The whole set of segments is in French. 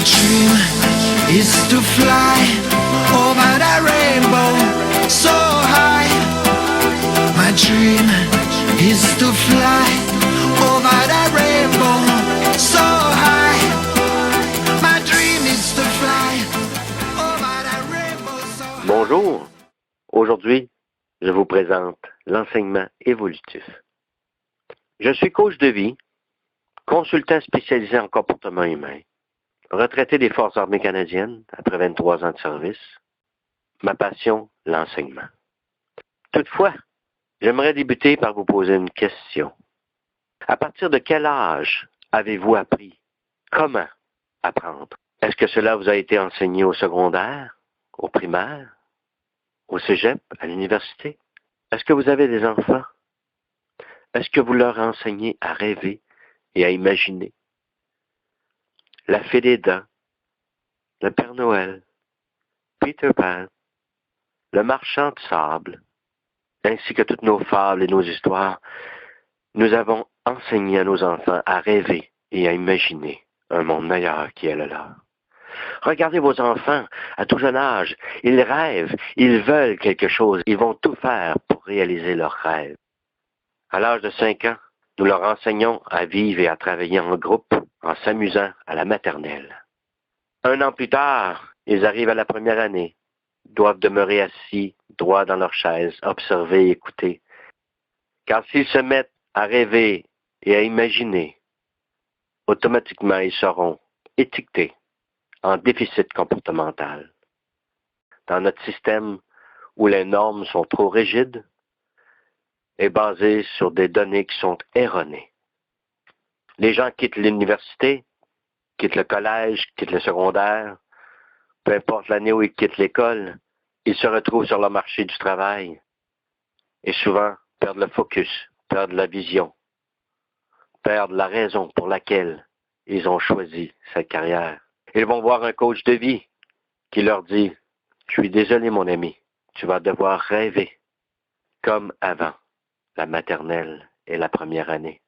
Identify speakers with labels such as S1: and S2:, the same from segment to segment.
S1: dream is to fly over the rainbow so high. My dream is to fly over the rainbow so high. My dream is to fly over the rainbow so high.
S2: Bonjour. Aujourd'hui, je vous présente l'enseignement évolutif. Je suis coach de vie, consultant spécialisé en comportement humain, retraité des Forces armées canadiennes après 23 ans de service. Ma passion, l'enseignement. Toutefois, j'aimerais débuter par vous poser une question. À partir de quel âge avez-vous appris comment apprendre? Est-ce que cela vous a été enseigné au secondaire, au primaire, au cégep, à l'université? Est-ce que vous avez des enfants? Est-ce que vous leur enseignez à rêver et à imaginer? La Fée des Dents, le Père Noël, Peter Pan, le Marchand de sable, ainsi que toutes nos fables et nos histoires, nous avons enseigné à nos enfants à rêver et à imaginer un monde meilleur qui est le leur. Regardez vos enfants, à tout jeune âge, ils rêvent, ils veulent quelque chose, ils vont tout faire pour réaliser leurs rêves. À l'âge de 5 ans, nous leur enseignons à vivre et à travailler en groupe en s'amusant à la maternelle. 1 an plus tard, ils arrivent à la première année, doivent demeurer assis, droit dans leur chaise, observer et écouter. Car s'ils se mettent à rêver et à imaginer, automatiquement ils seront étiquetés en déficit comportemental. Dans notre système où les normes sont trop rigides et basées sur des données qui sont erronées. Les gens quittent l'université, quittent le collège, quittent le secondaire, peu importe l'année où ils quittent l'école, ils se retrouvent sur le marché du travail et souvent perdent le focus, perdent la vision, perdent la raison pour laquelle ils ont choisi cette carrière. Ils vont voir un coach de vie qui leur dit « Je suis désolé mon ami, tu vas devoir rêver comme avant la maternelle et la première année. »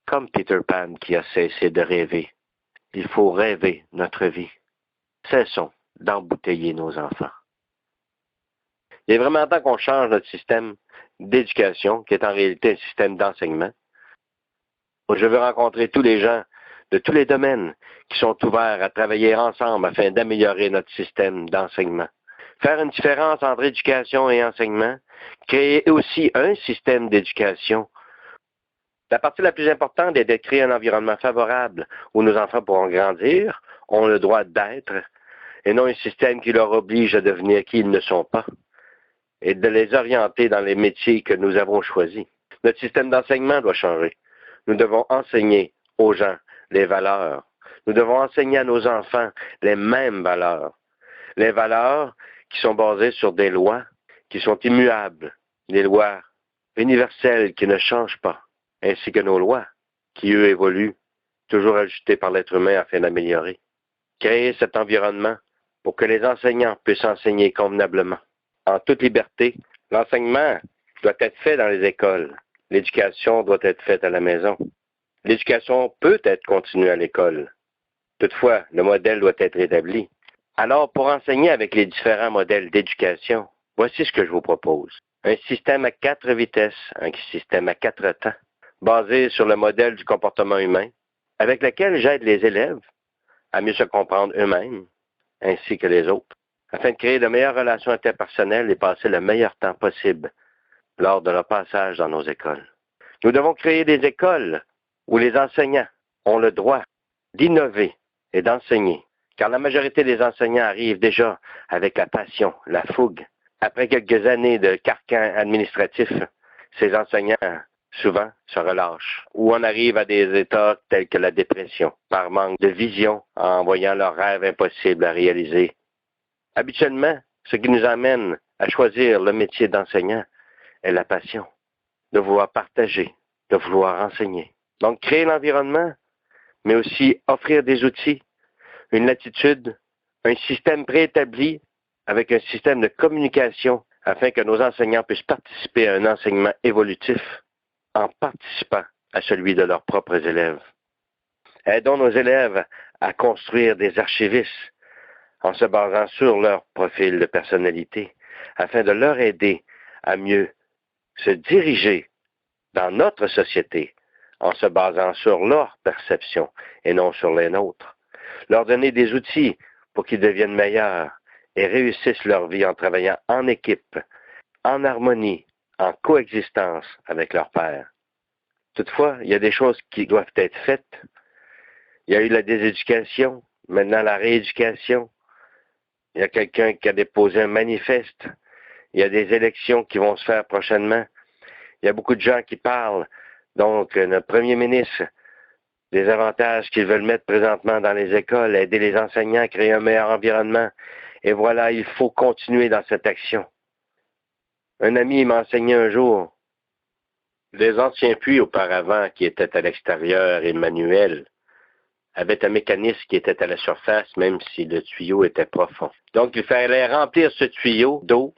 S2: Comme Peter Pan qui a cessé de rêver, il faut rêver notre vie. Cessons d'embouteiller nos enfants. Il est vraiment temps qu'on change notre système d'éducation, qui est en réalité un système d'enseignement. Je veux rencontrer tous les gens de tous les domaines qui sont ouverts à travailler ensemble afin d'améliorer notre système d'enseignement. Faire une différence entre éducation et enseignement, créer aussi un système d'éducation. La partie la plus importante est de créer un environnement favorable où nos enfants pourront grandir, ont le droit d'être, et non un système qui leur oblige à devenir qui ils ne sont pas, et de les orienter dans les métiers que nous avons choisis. Notre système d'enseignement doit changer. Nous devons enseigner aux gens les valeurs. Nous devons enseigner à nos enfants les mêmes valeurs. Les valeurs qui sont basées sur des lois qui sont immuables, des lois universelles qui ne changent pas, ainsi que nos lois qui, eux, évoluent, toujours ajustées par l'être humain afin d'améliorer. Créer cet environnement pour que les enseignants puissent enseigner convenablement. En toute liberté, l'enseignement doit être fait dans les écoles. L'éducation doit être faite à la maison. L'éducation peut être continuée à l'école. Toutefois, le modèle doit être établi. Alors, pour enseigner avec les différents modèles d'éducation, voici ce que je vous propose. Un système à 4 vitesses, un système à 4 temps, basé sur le modèle du comportement humain, avec lequel j'aide les élèves à mieux se comprendre eux-mêmes, ainsi que les autres, afin de créer de meilleures relations interpersonnelles et passer le meilleur temps possible lors de leur passage dans nos écoles. Nous devons créer des écoles où les enseignants ont le droit d'innover et d'enseigner, car la majorité des enseignants arrivent déjà avec la passion, la fougue. Après quelques années de carcan administratif, ces enseignants, souvent, se relâchent, ou on arrive à des états tels que la dépression, par manque de vision, en voyant leurs rêves impossibles à réaliser. Habituellement, ce qui nous amène à choisir le métier d'enseignant est la passion, de vouloir partager, de vouloir enseigner. Donc, créer l'environnement, mais aussi offrir des outils, une latitude, un système préétabli avec un système de communication afin que nos enseignants puissent participer à un enseignement évolutif en participant à celui de leurs propres élèves. Aidons nos élèves à construire des archivistes en se basant sur leur profil de personnalité, afin de leur aider à mieux se diriger dans notre société en se basant sur leur perception et non sur les nôtres. Leur donner des outils pour qu'ils deviennent meilleurs et réussissent leur vie en travaillant en équipe, en harmonie, en coexistence avec leur père. Toutefois, il y a des choses qui doivent être faites. Il y a eu la déséducation, maintenant la rééducation. Il y a quelqu'un qui a déposé un manifeste. Il y a des élections qui vont se faire prochainement. Il y a beaucoup de gens qui parlent. Donc, notre premier ministre, des avantages qu'ils veulent mettre présentement dans les écoles, aider les enseignants à créer un meilleur environnement. Et voilà, il faut continuer dans cette action. Un ami m'a enseigné un jour, les anciens puits auparavant qui étaient à l'extérieur et manuels avaient un mécanisme qui était à la surface, même si le tuyau était profond. Donc, il fallait remplir ce tuyau d'eau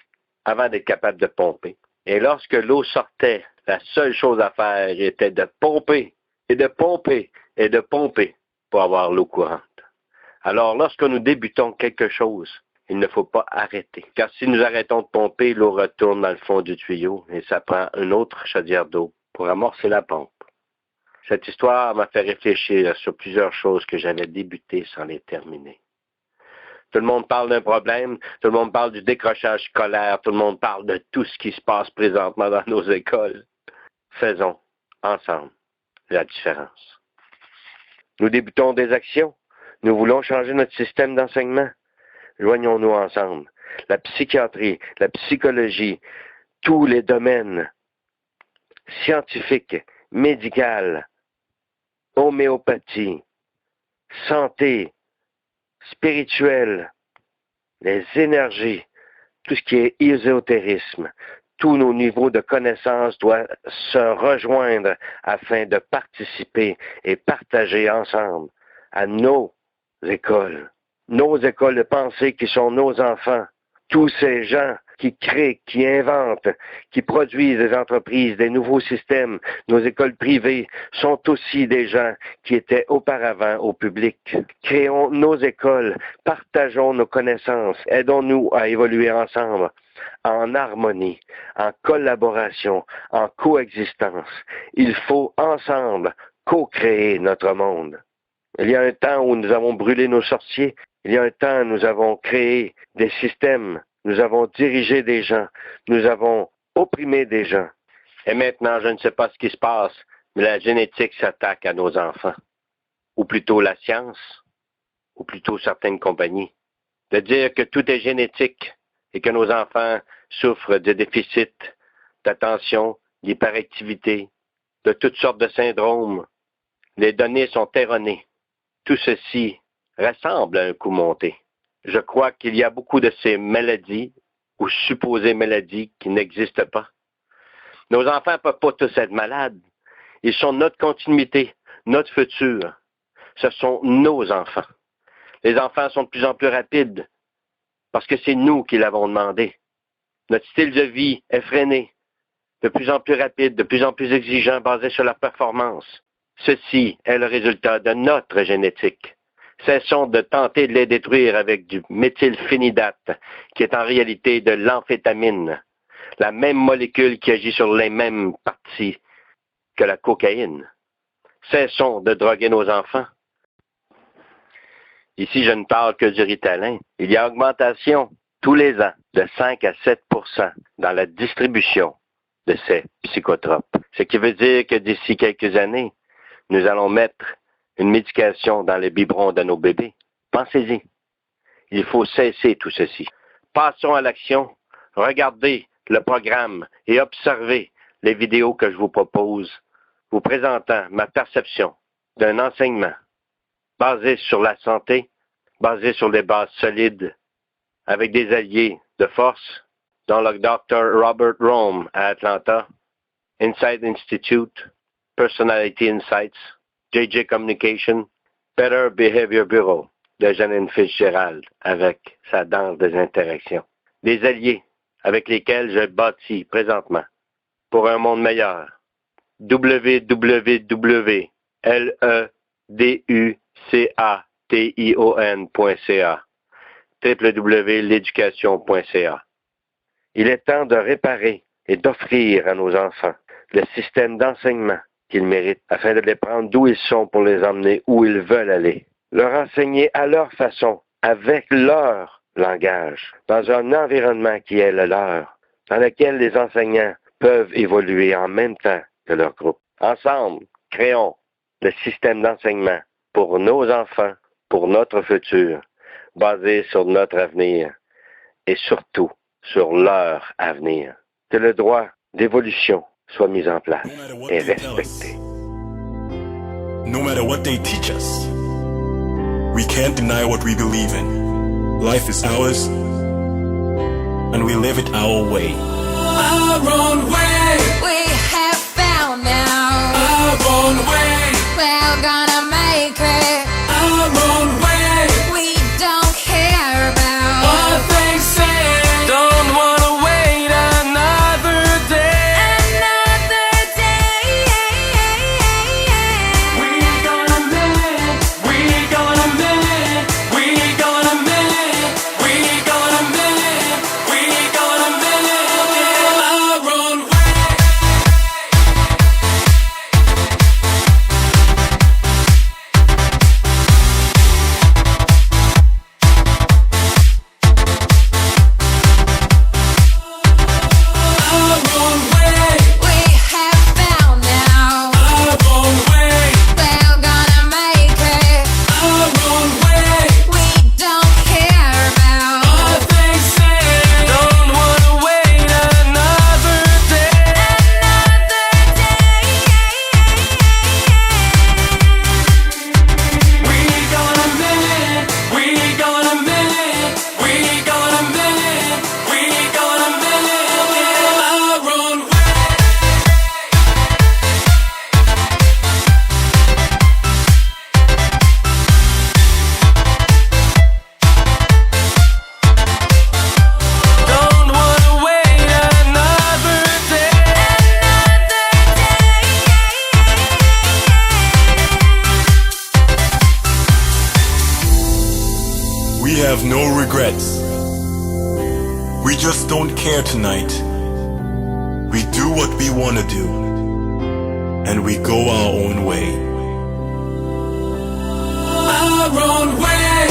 S2: avant d'être capable de pomper. Et lorsque l'eau sortait, la seule chose à faire était de pomper, et de pomper, et de pomper pour avoir l'eau courante. Alors, lorsque nous débutons quelque chose, il ne faut pas arrêter. Car si nous arrêtons de pomper, l'eau retourne dans le fond du tuyau et ça prend une autre chaudière d'eau pour amorcer la pompe. Cette histoire m'a fait réfléchir sur plusieurs choses que j'avais débutées sans les terminer. Tout le monde parle d'un problème, tout le monde parle du décrochage scolaire, tout le monde parle de tout ce qui se passe présentement dans nos écoles. Faisons ensemble la différence. Nous débutons des actions. Nous voulons changer notre système d'enseignement. Joignons-nous ensemble. La psychiatrie, la psychologie, tous les domaines scientifiques, médicaux, homéopathie, santé, spirituelle, les énergies, tout ce qui est ésotérisme, tous nos niveaux de connaissances doivent se rejoindre afin de participer et partager ensemble à nos écoles de pensée qui sont nos enfants, tous ces gens qui créent, qui inventent, qui produisent des entreprises, des nouveaux systèmes. Nos écoles privées sont aussi des gens qui étaient auparavant au public. Créons nos écoles, partageons nos connaissances, aidons-nous à évoluer ensemble, en harmonie, en collaboration, en coexistence. Il faut ensemble co-créer notre monde. Il y a un temps où nous avons brûlé nos sorciers. Il y a un temps, nous avons créé des systèmes, nous avons dirigé des gens, nous avons opprimé des gens. Et maintenant, je ne sais pas ce qui se passe, mais la génétique s'attaque à nos enfants. Ou plutôt la science, ou plutôt certaines compagnies. De dire que tout est génétique et que nos enfants souffrent de déficits d'attention, d'hyperactivité, de toutes sortes de syndromes. Les données sont erronées. Tout ceci ressemble à un coup monté. Je crois qu'il y a beaucoup de ces maladies ou supposées maladies qui n'existent pas. Nos enfants ne peuvent pas tous être malades. Ils sont notre continuité, notre futur. Ce sont nos enfants. Les enfants sont de plus en plus rapides parce que c'est nous qui l'avons demandé. Notre style de vie est freiné, de plus en plus rapide, de plus en plus exigeant, basé sur la performance. Ceci est le résultat de notre génétique. Cessons de tenter de les détruire avec du méthylphénidate, qui est en réalité de l'amphétamine, la même molécule qui agit sur les mêmes parties que la cocaïne. Cessons de droguer nos enfants. Ici, je ne parle que du Ritalin. Il y a augmentation tous les ans de 5 à 7 % dans la distribution de ces psychotropes. Ce qui veut dire que d'ici quelques années, nous allons mettre une médication dans les biberons de nos bébés. Pensez-y. Il faut cesser tout ceci. Passons à l'action. Regardez le programme et observez les vidéos que je vous propose, vous présentant ma perception d'un enseignement basé sur la santé, basé sur des bases solides, avec des alliés de force, dont le Dr. Robert Rome à Atlanta, Insight Institute, Personality Insights, JJ Communication, Better Behavior Bureau de Janine Fitzgerald avec sa danse des interactions. Des alliés avec lesquels je bâtis présentement pour un monde meilleur. www.le ducation.ca, www.l'éducation.ca. Il est temps de réparer et d'offrir à nos enfants le système d'enseignement qu'ils méritent afin de les prendre d'où ils sont pour les emmener où ils veulent aller. Leur enseigner à leur façon, avec leur langage, dans un environnement qui est le leur, dans lequel les enseignants peuvent évoluer en même temps que leur groupe. Ensemble, créons le système d'enseignement pour nos enfants, pour notre futur, basé sur notre avenir et surtout sur leur avenir. Que le droit d'évolution soit mis en place et respecté.
S3: No matter what they teach us, we can't deny what we believe in. Life is ours, and we live it our way.
S4: Our own way. We have found now. Our own way. We're gonna make it. Our own way. We don't care about what they say. Don't wanna wait another day. Another day. We gonna make it. We gonna make it. We gonna make it. We gonna make it. We gonna make it. Our own way. Our own way. We have found now. Our own way. We're gonna make it. Our own way. We don't care about what they say. Don't wanna wait another day. Another day. We gonna make it. We gonna make it. We gonna make it. We gonna make it. Our own way. Don't wanna wait another day.
S3: We have no regrets. We just don't care tonight. We do what we want to do, and we go our own way.
S4: Our own way.